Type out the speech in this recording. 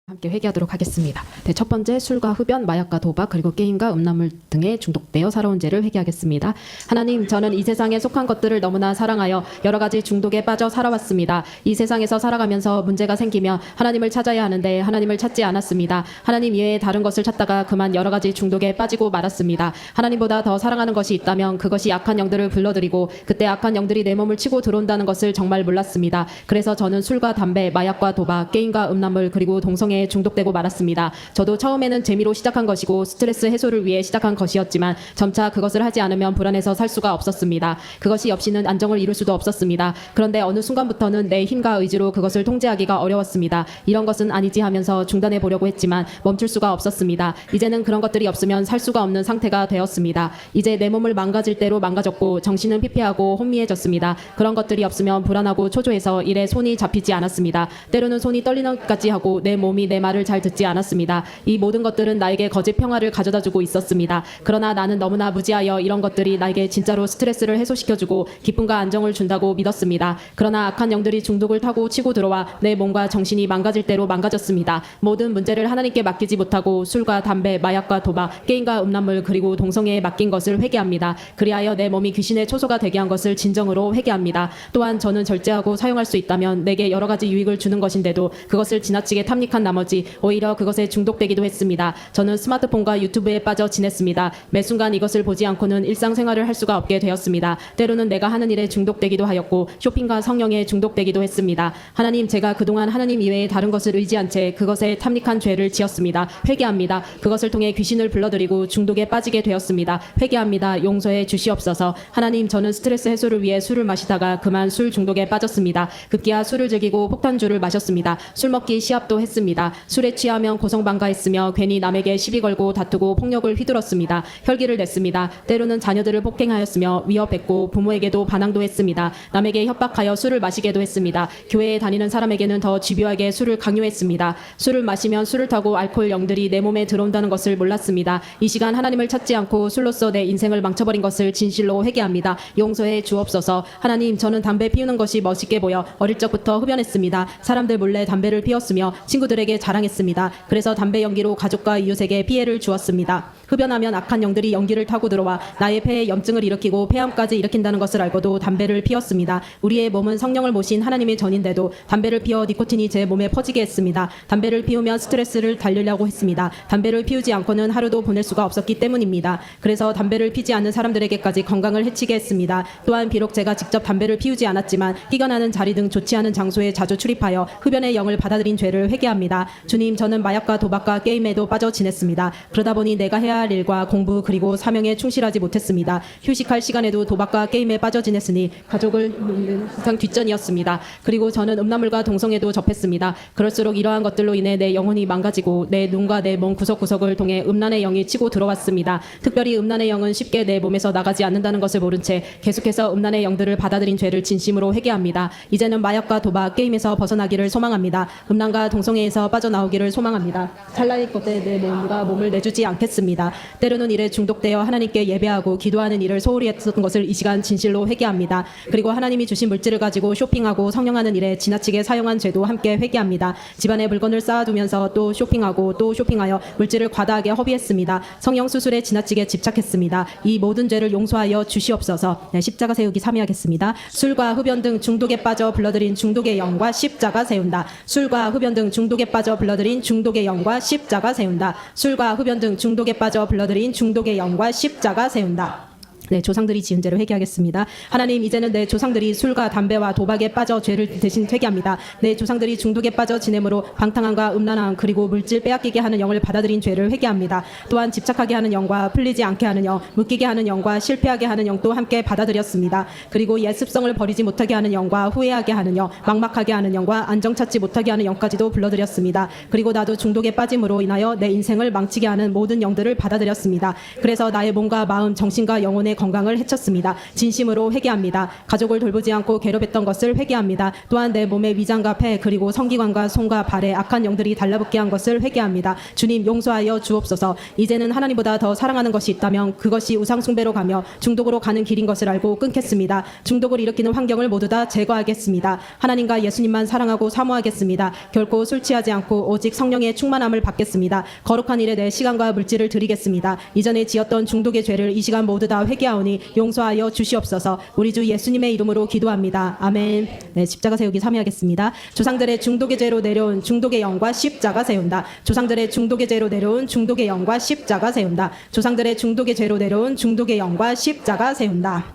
함께 회개하도록 하겠습니다. 네, 첫 번째 술과 흡연, 마약과 도박, 그리고 게임과 음란물 등에 중독되어 살아온 죄를 회개하겠습니다. 하나님, 저는 이 세상에 속한 것들을 너무나 사랑하여 여러 가지 중독에 빠져 살아왔습니다. 이 세상에서 살아가면서 문제가 생기면 하나님을 찾아야 하는데 하나님을 찾지 않았습니다. 하나님 이외에 다른 것을 찾다가 그만 여러 가지 중독에 빠지고 말았습니다. 하나님보다 더 사랑하는 것이 있다면 그것이 악한 영들을 불러들이고 그때 악한 영들이 내 몸을 치고 들어온다는 것을 정말 몰랐습니다. 그래서 저는 술과 담배, 마약과 도박, 게임과 음란물 그리고 동성애 중독되고 말았습니다. 저도 처음에는 재미로 시작한 것이고 스트레스 해소를 위해 시작한 것이었지만 점차 그것을 하지 않으면 불안해서 살 수가 없었습니다. 그것이 없이는 안정을 이룰 수도 없었습니다. 그런데 어느 순간부터는 내 힘과 의지로 그것을 통제하기가 어려웠습니다. 이런 것은 아니지 하면서 중단해 보려고 했지만 멈출 수가 없었습니다. 이제는 그런 것들이 없으면 살 수가 없는 상태가 되었습니다. 이제 내 몸을 망가질 대로 망가졌고 정신은 피폐하고 혼미해졌습니다. 그런 것들이 없으면 불안하고 초조해서 일에 손이 잡히지 않았습니다. 때로는 손이 떨리는 것까지 하고 내 몸이 내 말을 잘 듣지 않았습니다. 이 모든 것들은 나에게 거짓 평화를 가져다주고 있었습니다. 그러나 나는 너무나 무지하여 이런 것들이 나에게 진짜로 스트레스를 해소시켜주고 기쁨과 안정을 준다고 믿었습니다. 그러나 악한 영들이 중독을 타고 치고 들어와 내 몸과 정신이 망가질 대로 망가졌습니다. 모든 문제를 하나님께 맡기지 못하고 술과 담배, 마약과 도박, 게임과 음란물 그리고 동성애에 맡긴 것을 회개합니다. 그리하여 내 몸이 귀신의 초소가 되게 한 것을 진정으로 회개합니다. 또한 저는 절제하고 사용할 수 있다면 내게 여러 가지 유익을 주는 것인데도 그것을 지나치게 탐닉한 나머지 오히려 그것에 중독되기도 했습니다. 저는 스마트폰과 유튜브에 빠져 지냈습니다. 매 순간 이것을 보지 않고는 일상생활을 할 수가 없게 되었습니다. 때로는 내가 하는 일에 중독되기도 하였고 쇼핑과 성령에 중독되기도 했습니다. 하나님, 제가 그동안 하나님 이외에 다른 것을 의지한 채 그것에 탐닉한 죄를 지었습니다. 회개합니다. 그것을 통해 귀신을 불러들이고 중독에 빠지게 되었습니다. 회개합니다. 용서해 주시옵소서. 하나님, 저는 스트레스 해소를 위해 술을 마시다가 그만 술 중독에 빠졌습니다. 급기야 술을 즐기고 폭탄주를 마셨습니다. 술 먹기 시합도 했습니다. 술에 취하면 고성방가했으며 괜히 남에게 시비 걸고 다투고 폭력을 휘둘렀습니다. 혈기를 냈습니다. 때로는 자녀들을 폭행하였으며 위협했고 부모에게도 반항도 했습니다. 남에게 협박하여 술을 마시게도 했습니다. 교회에 다니는 사람에게는 더 집요하게 술을 강요했습니다. 술을 마시면 술을 타고 알코올 영들이 내 몸에 들어온다는 것을 몰랐습니다. 이 시간 하나님을 찾지 않고 술로써 내 인생을 망쳐버린 것을 진실로 회개합니다. 용서해 주옵소서. 하나님, 저는 담배 피우는 것이 멋있게 보여 어릴 적부터 흡연했습니다. 사람들 몰래 담배를 피웠으며 친구들에게 자랑했습니다. 그래서 담배 연기로 가족과 이웃에게 피해를 주었습니다. 흡연하면 악한 영들이 연기를 타고 들어와 나의 폐에 염증을 일으키고 폐암까지 일으킨다는 것을 알고도 담배를 피웠습니다. 우리의 몸은 성령을 모신 하나님의 전인데도 담배를 피워 니코틴이 제 몸에 퍼지게 했습니다. 담배를 피우면 스트레스를 달리려고 했습니다. 담배를 피우지 않고는 하루도 보낼 수가 없었기 때문입니다. 그래서 담배를 피지 않는 사람들에게까지 건강을 해치게 했습니다. 또한 비록 제가 직접 담배를 피우지 않았지만 피가 나는 자리 등 좋지 않은 장소에 자주 출입하여 흡연의 영을 받아들인 죄를 회개합니다. 주님, 저는 마약과 도박과 게임에도 빠져 지냈습니다. 그러다 보니 내가 해야 할 일과 공부 그리고 사명에 충실하지 못했습니다. 휴식할 시간에도 도박과 게임에 빠져 지냈으니 가족을 항상 뒷전이었습니다. 그리고 저는 음란물과 동성애도 접했습니다. 그럴수록 이러한 것들로 인해 내 영혼이 망가지고 내 눈과 내 몸 구석구석을 통해 음란의 영이 치고 들어왔습니다. 특별히 음란의 영은 쉽게 내 몸에서 나가지 않는다는 것을 모른 채 계속해서 음란의 영들을 받아들인 죄를 진심으로 회개합니다. 이제는 마약과 도박, 게임에서 벗어나기를 소망합니다. 음란과 동성애에서 빠져나오기를 소망합니다. 찰나의 것에 내 몸을 내주지 않겠습니다. 때로는 일에 중독되어 하나님께 예배하고 기도하는 일을 소홀히 했던 것을 이 시간 진실로 회개합니다. 그리고 하나님이 주신 물질을 가지고 쇼핑하고 성령하는 일에 지나치게 사용한 죄도 함께 회개합니다. 집안에 물건을 쌓아두면서 또 쇼핑하고 또 쇼핑하여 물질을 과다하게 허비했습니다. 성령 수술에 지나치게 집착했습니다. 이 모든 죄를 용서하여 주시옵소서. 네, 십자가 세우기 3위 하겠습니다. 술과 흡연 등 중독에 빠져 불러들인 중독의 영과 십자가 세운다. 술과 흡연 등 중독에 빠져 불러들인 중독의 영과 십자가 세운다. 술과 흡연 등 중독에 빠져 불러들인 중독의 영과 십자가 세운다. 네, 조상들이 지은 죄를 회개하겠습니다. 하나님, 이제는 내 조상들이 술과 담배와 도박에 빠져 죄를 대신 회개합니다. 내 조상들이 중독에 빠져 지냄으로 방탕함과 음란함 그리고 물질 빼앗기게 하는 영을 받아들인 죄를 회개합니다. 또한 집착하게 하는 영과 풀리지 않게 하는 영, 묶이게 하는 영과 실패하게 하는 영도 함께 받아들였습니다. 그리고 옛 습성을 버리지 못하게 하는 영과 후회하게 하는 영, 막막하게 하는 영과 안정 찾지 못하게 하는 영까지도 불러들였습니다. 그리고 나도 중독에 빠짐으로 인하여 내 인생을 망치게 하는 모든 영들을 받아들였습니다. 그래서 나의 몸과 마음, 정신과 영혼의 자신의 건강을 해쳤습니다. 진심으로 회개합니다. 가족을 돌보지 않고 괴롭혔던 것을 회개합니다. 또한 내 몸의 위장과 폐 그리고 성기관과 손과 발에 악한 영들이 달라붙게 한 것을 회개합니다. 주님 용서하여 주옵소서. 이제는 하나님보다 더 사랑하는 것이 있다면 그것이 우상숭배로 가며 중독으로 가는 길인 것을 알고 끊겠습니다. 중독을 일으키는 환경을 모두 다 제거하겠습니다. 하나님과 예수님만 사랑하고 사모하겠습니다. 결코 술 취하지 않고 오직 성령의 충만함을 받겠습니다. 거룩한 일에 내 시간과 물질을 드리겠습니다. 이전에 지었던 중독의 죄를 이 시간 모두 다 회개하오니 용서하여 주시옵소서. 우리 주 예수님의 이름으로 기도합니다. 아멘. 네, 십자가 세우기 3위 하겠습니다. 조상들의 중독의 죄로 내려온 중독의 영과 십자가 세운다. 조상들의 중독의 죄로 내려온 중독의 영과 십자가 세운다. 조상들의 중독의 죄로 내려온 중독의 영과 십자가 세운다.